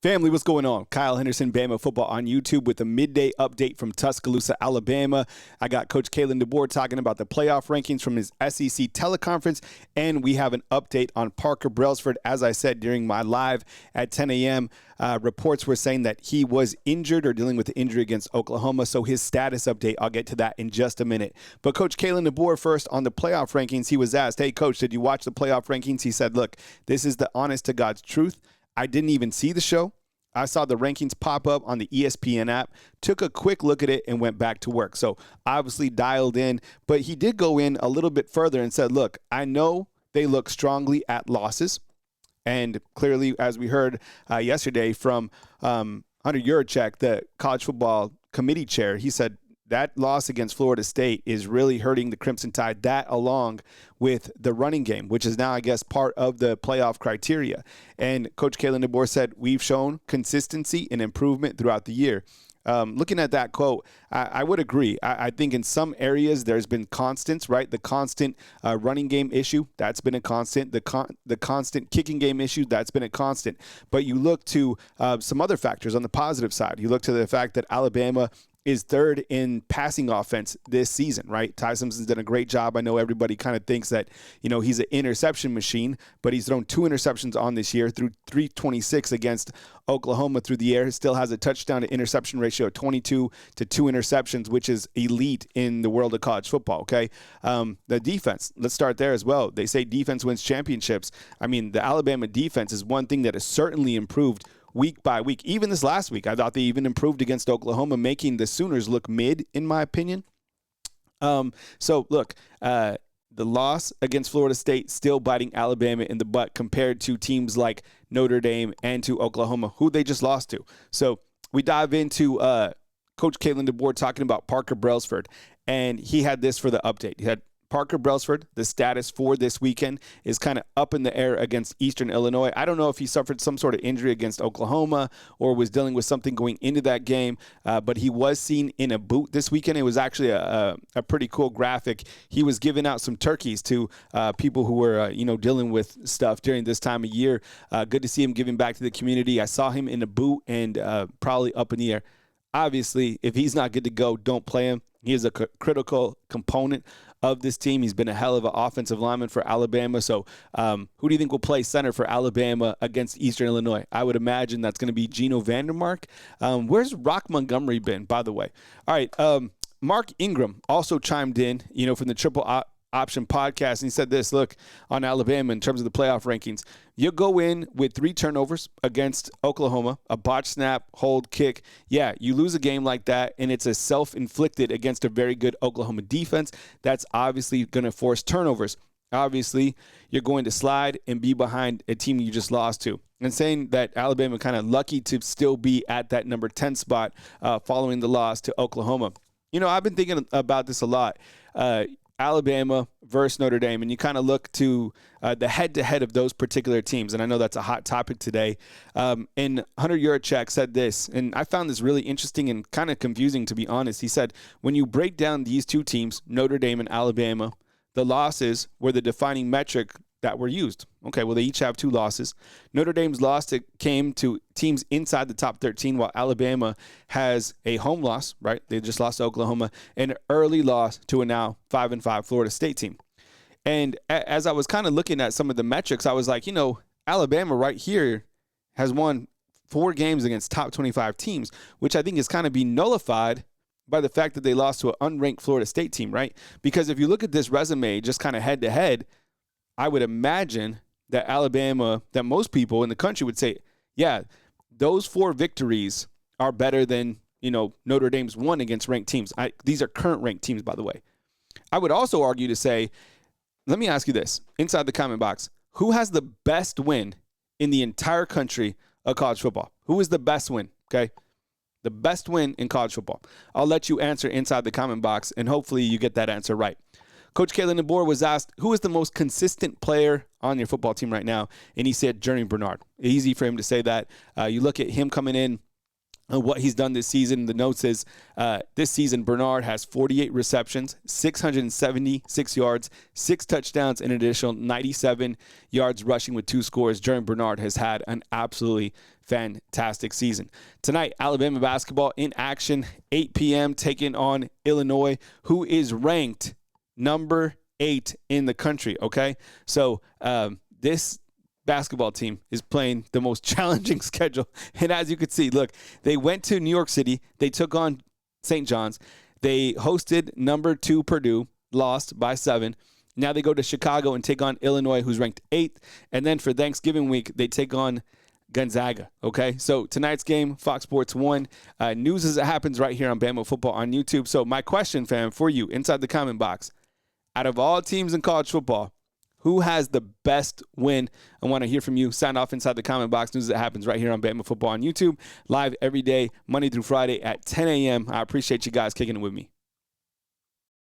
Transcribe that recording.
Family, what's going on? Kyle Henderson, Bama football on YouTube with a midday update from Tuscaloosa, Alabama. I got Coach Kalen DeBoer talking about the playoff rankings from his SEC teleconference, and we have an update on Parker Brailsford. As I said during my live at 10 a.m., reports were saying that he was injured or dealing with the injury against Oklahoma, so his status update, I'll get to that in just a minute. But Coach Kalen DeBoer first on the playoff rankings. He was asked, hey, Coach, did you watch the playoff rankings? He said, look, this is the honest to God's truth. I didn't even see the show. I saw the rankings pop up on the ESPN app, took a quick look at it, and went back to work. So obviously dialed in, but he did go in a little bit further and said, look, I know they look strongly at losses. And clearly, as we heard yesterday from Hunter Yurachek, the college football committee chair, he said, that loss against Florida State is really hurting the Crimson Tide, that along with the running game, which is now, I guess, part of the playoff criteria. And Coach Kalen DeBoer said, we've shown consistency and improvement throughout the year. Looking at that quote, I would agree. I think in some areas there's been constants, right? The constant running game issue, that's been a constant. The constant kicking game issue, that's been a constant. But you look to some other factors on the positive side. You look to the fact that Alabama is third in passing offense this season, right? Ty Simpson's done a great job. I know everybody kind of thinks that, he's an interception machine, but he's thrown 2 interceptions on this year through 326 against Oklahoma through the air. He still has a touchdown to interception ratio of 22 to 2 interceptions, which is elite in the world of college football, okay? The defense, let's start there as well. They say defense wins championships. I mean, the Alabama defense is one thing that has certainly improved week by week. Even this last week, I thought they even improved against Oklahoma, making the Sooners look mid, in my opinion. So, look, the loss against Florida State still biting Alabama in the butt compared to teams like Notre Dame and to Oklahoma, who they just lost to. So we dive into Coach Kalen DeBoer talking about Parker Brailsford, and he had this for the update. He had Parker Brailsford, the status for this weekend is kind of up in the air against Eastern Illinois. I don't know if he suffered some sort of injury against Oklahoma or was dealing with something going into that game, but he was seen in a boot this weekend. It was actually a pretty cool graphic. He was giving out some turkeys to people who were, dealing with stuff during this time of year. Good to see him giving back to the community. I saw him in a boot and probably up in the air. Obviously, if he's not good to go, don't play him. He is a critical component of this team. He's been a hell of an offensive lineman for Alabama. So who do you think will play center for Alabama against Eastern Illinois? I would imagine that's going to be Geno Vandermark. Where's Rock Montgomery been, by the way? All right. Mark Ingram also chimed in, from the Triple Option podcast, and he said this, look, on Alabama in terms of the playoff rankings, you go in with 3 turnovers against Oklahoma, a botch snap, hold, kick. Yeah, you lose a game like that, and it's a self-inflicted against a very good Oklahoma defense. That's obviously going to force turnovers. Obviously, you're going to slide and be behind a team you just lost to. And saying that Alabama kind of lucky to still be at that number 10 spot following the loss to Oklahoma. I've been thinking about this a lot. Alabama versus Notre Dame, and you kind of look to the head-to-head of those particular teams, and I know that's a hot topic today. And Hunter Yurachek said this, and I found this really interesting and kind of confusing, to be honest. He said, when you break down these 2 teams, Notre Dame and Alabama, the losses were the defining metric that were used. Okay, well, they each have 2 losses. Notre Dame's loss came to teams inside the top 13, while Alabama has a home loss, right? They just lost to Oklahoma, and an early loss to a now 5-5 Florida State team. And as I was kind of looking at some of the metrics, I was like, Alabama right here has won 4 games against top 25 teams, which I think is kind of being nullified by the fact that they lost to an unranked Florida State team, right? Because if you look at this resume just kind of head-to-head, I would imagine that Alabama, that most people in the country would say, yeah, those 4 victories are better than, Notre Dame's 1 against ranked teams. These are current ranked teams, by the way. I would also argue to say, let me ask you this, inside the comment box, who has the best win in the entire country of college football? Who is the best win, okay? The best win in college football. I'll let you answer inside the comment box, and hopefully you get that answer right. Coach Kalen DeBoer was asked, who is the most consistent player on your football team right now? And he said, Journey Bernard. Easy for him to say that. You look at him coming in what he's done this season. The note says this season, Bernard has 48 receptions, 676 yards, 6 touchdowns, and an additional 97 yards rushing with 2 scores. Jeremy Bernard has had an absolutely fantastic season. Tonight, Alabama basketball in action, 8 p.m., taking on Illinois, who is ranked number 8 in the country, okay? So this basketball team is playing the most challenging schedule. And as you can see, look, they went to New York City. They took on St. John's. They hosted number 2 Purdue, lost by 7. Now they go to Chicago and take on Illinois, who's ranked 8th. And then for Thanksgiving week, they take on Gonzaga, okay? So tonight's game, Fox Sports 1. News as it happens right here on Bama Football on YouTube. So my question, fam, for you inside the comment box, out of all teams in college football, who has the best win? I want to hear from you. Sign off inside the comment box. News that happens right here on Bama Football on YouTube. Live every day, Monday through Friday at 10 a.m. I appreciate you guys kicking it with me.